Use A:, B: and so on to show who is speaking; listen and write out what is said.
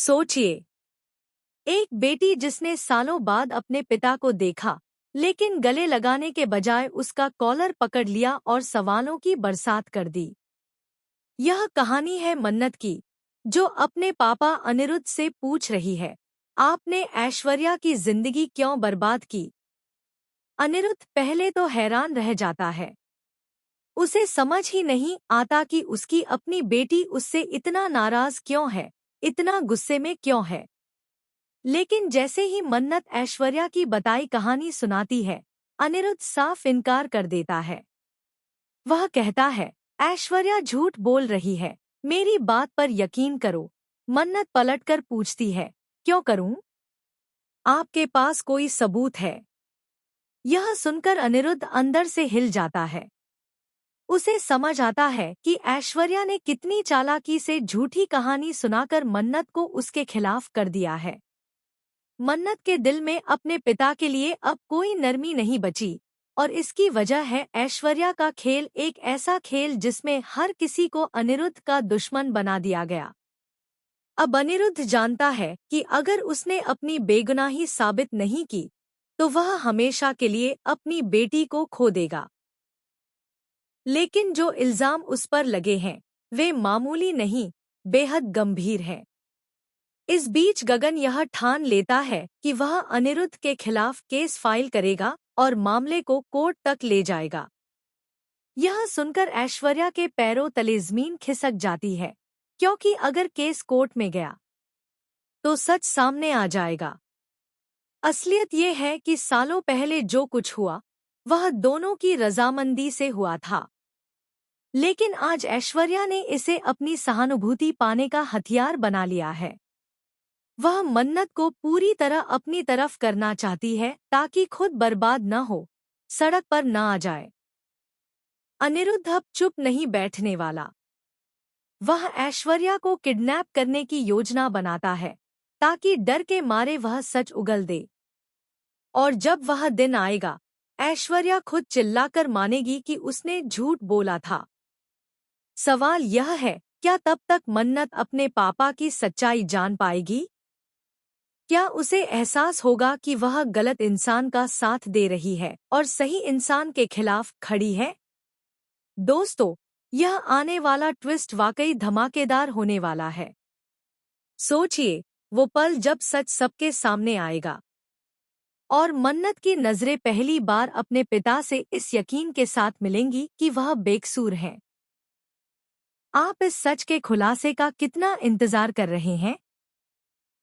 A: सोचिए, एक बेटी जिसने सालों बाद अपने पिता को देखा, लेकिन गले लगाने के बजाय उसका कॉलर पकड़ लिया और सवालों की बरसात कर दी। यह कहानी है मन्नत की, जो अपने पापा अनिरुद्ध से पूछ रही है, आपने ऐश्वर्या की जिंदगी क्यों बर्बाद की? अनिरुद्ध पहले तो हैरान रह जाता है। उसे समझ ही नहीं आता कि उसकी अपनी बेटी उससे इतना नाराज क्यों है, इतना गुस्से में क्यों है। लेकिन जैसे ही मन्नत ऐश्वर्या की बताई कहानी सुनाती है, अनिरुद्ध साफ इनकार कर देता है। वह कहता है, ऐश्वर्या झूठ बोल रही है, मेरी बात पर यकीन करो। मन्नत पलटकर पूछती है, क्यों करूं? आपके पास कोई सबूत है? यह सुनकर अनिरुद्ध अंदर से हिल जाता है। उसे समझ आता है कि ऐश्वर्या ने कितनी चालाकी से झूठी कहानी सुनाकर मन्नत को उसके खिलाफ कर दिया है। मन्नत के दिल में अपने पिता के लिए अब कोई नरमी नहीं बची, और इसकी वजह है ऐश्वर्या का खेल, एक ऐसा खेल जिसमें हर किसी को अनिरुद्ध का दुश्मन बना दिया गया। अब अनिरुद्ध जानता है कि अगर उसने अपनी बेगुनाही साबित नहीं की, तो वह हमेशा के लिए अपनी बेटी को खो देगा। लेकिन जो इल्जाम उस पर लगे हैं, वे मामूली नहीं, बेहद गंभीर हैं। इस बीच गगन यह ठान लेता है कि वह अनिरुद्ध के खिलाफ केस फाइल करेगा और मामले को कोर्ट तक ले जाएगा। यह सुनकर ऐश्वर्या के पैरों तले जमीन खिसक जाती है, क्योंकि अगर केस कोर्ट में गया तो सच सामने आ जाएगा। असलियत ये है कि सालों पहले जो कुछ हुआ, वह दोनों की रजामंदी से हुआ था। लेकिन आज ऐश्वर्या ने इसे अपनी सहानुभूति पाने का हथियार बना लिया है। वह मन्नत को पूरी तरह अपनी तरफ करना चाहती है ताकि खुद बर्बाद न हो, सड़क पर न आ जाए। अनिरुद्ध अब चुप नहीं बैठने वाला। वह ऐश्वर्या को किडनैप करने की योजना बनाता है, ताकि डर के मारे वह सच उगल दे। और जब वह दिन आएगा, ऐश्वर्या खुद चिल्लाकर मानेगी कि उसने झूठ बोला था। सवाल यह है, क्या तब तक मन्नत अपने पापा की सच्चाई जान पाएगी? क्या उसे एहसास होगा कि वह गलत इंसान का साथ दे रही है और सही इंसान के खिलाफ खड़ी है? दोस्तों, यह आने वाला ट्विस्ट वाकई धमाकेदार होने वाला है। सोचिए, वो पल जब सच सबके सामने आएगा और मन्नत की नजरें पहली बार अपने पिता से इस यकीन के साथ मिलेंगी कि वह बेकसूर हैं। आप इस सच के खुलासे का कितना इंतजार कर रहे हैं?